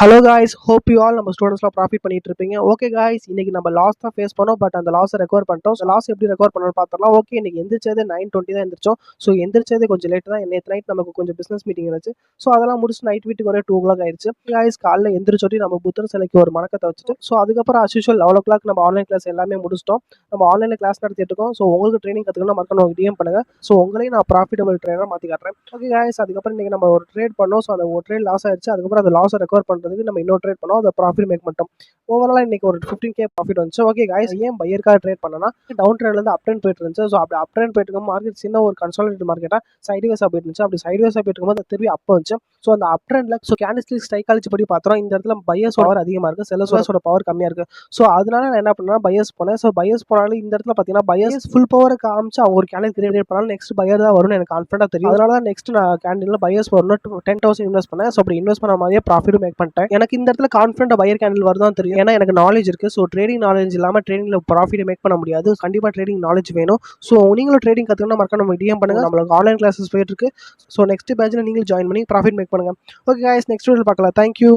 Hello guys, hope you all நம்ம ஸ்டூடெண்ட்ஸ்லாம் profit பண்ணிட்டு இருப்பீங்க. ஓகே காய்ஸ், இன்னைக்கு நம்ம லாஸ் தான் ஃபேஸ் பண்ணோம். பட் அந்த லாஸை ரெக்கவர் பண்ணிட்டோம். ஸோ லாஸ் எப்படி ரெக்கவர் பண்ணணும்னு பார்த்தோம்னா, ஓகே இன்னைக்கு எந்திரிச்சது 9:20 தான் எந்திரிச்சோம். ஸோ எந்திரிச்சது கொஞ்சம் லேட் தான். நேற்று நைட் நமக்கு கொஞ்சம் பிஸ்னஸ் மீட்டிங் இருந்துச்சு. ஸோ அதெல்லாம் முடிச்சு நைட் வீட்டுக்கு வர 2 o'clock ஆயிடுச்சு. காய்ஸ் காலைல எந்திரிச்சோட்டி நம்ம புத்தர் சிலைக்கு ஒரு மணக்கத்தை வச்சுட்டு ஸோ அதுக்கப்புறம் அஸ்யூஷுவல் 11 o'clock நம்ம ஆன்லைன் கிளாஸ் எல்லாமே முடிச்சிட்டோம். நம்ம ஆன்லைனில் கிளாஸ் நடத்திட்டு இருக்கோம். ஸோ உங்களுக்கு ட்ரைனிங் கற்றுக்கணும் மறக்கணும் டிஎம் பண்ணுங்க. ஸோ உங்களையும் நான் ப்ராஃபிட்டபிள் ட்ரேடராக மாற்றி காட்டுறேன். ஓகே காய்ஸ், அதுக்கப்புறம் இன்னைக்கு நம்ம ஒரு ட்ரேட் பண்ணோம். ஸோ அந்த ஒரு ட்ரேட் லாஸ் ஆயிடுச்சு. அதுக்கப்புறம் அந்த லாஸை ரெக்கவர் பண்ணுறதுக்கு நம்ம இன்னொரு ட்ரேட் பண்ணோம். அதை ப்ராஃபிட் மேக் பண்ணிட்டோம். ஓவராலாக இன்னைக்கு ஒரு 15K ப்ராஃபிட் வந்துச்சு. ஓகே காய்ஸ், ஏன் பையர்க்காக ட்ரேட் பண்ணனா டவுன் ட்ரெண்ட்லேருந்து அப் ட்ரெண்ட் போயிட்டு இருந்துச்சு. ஸோ அப்படி அப் ட்ரெண்ட் போயிட்டு இருக்கும் மார்க்கெட் சின்ன ஒரு கன்சாலிடேட் மார்க்கெட்டாக சைட்வேஸாக போயிட்டு இருந்துச்சு. அப்படி சைட்வேஸாக போயிட்டு இருக்கும்போது திருப்பி அப்போ வந்துச்சு. ஸோ அந்த அப் ட்ரெண்ட்ல ஸோ கேண்டில்ஸ்டிக் சைக்காலஜி படி பார்த்தோம். இந்த இடத்துல பையர்ஸ் பவர் அதிகமாக இருக்குது, செல்லர்ஸோட பவர் கம்மியாக இருக்குது. ஸோ அதனால நான் என்ன பண்ணேன்னா பையர்ஸ் போனேன். ஸோ பையர்ஸ் போனாலும் இந்த இடத்துல பார்த்தீங்கன்னா பையர்ஸ் ஃபுல் பவர் காமிச்சு அவங்க ஒரு கேண்டில் கிரியேட் பண்ணாலும் நெக்ஸ்ட் பையர் தான் வரும்னு எனக்கு கான்ஃபிடண்டாக தெரியும். அதனால தான் நெக்ஸ்ட் நான் கேண்டில் பையர்ஸ் வரணும் 10,000 இன்வெஸ்ட் பண்ணேன். ஸோ அப்படி இன்வெஸ்ட் பண்ண மாதிரியே ப்ராஃபிட்டும் மேக் பண்ணிட்டேன். எனக்கு இந்த இடத்துல கான்ஃபிடண்டாக பையர் கேண்டில் வருதான் தெரியும். ஏன்னா எனக்கு நாலேஜ் இருக்குது. ஸோ ட்ரேடிங் நாலேஜ் இல்லாமல் ட்ரேடிங்கில் ப்ராஃபிட் மேக் பண்ண முடியாது. கண்டிப்பாக ட்ரேடிங் நாலேஜ் வேணும். ஸோ நீங்களும் ட்ரேடிங் கற்றுக்கணும் மறக்காம நம்ம டிஎம் பண்ணுங்க. நம்மளுக்கு ஆன்லைன் கிளாஸஸ் போயிட்டு இருக்கு. ஸோ நெக்ஸ்ட் பேட்சில் நீங்களும் ஜாயின் பண்ணி ப்ராஃபிட் மேக் பண்ணுங்க. ஓகே காய்ஸ், நெக்ஸ்ட் வீடியோவில் பார்க்கலாம். தேங்க்யூ.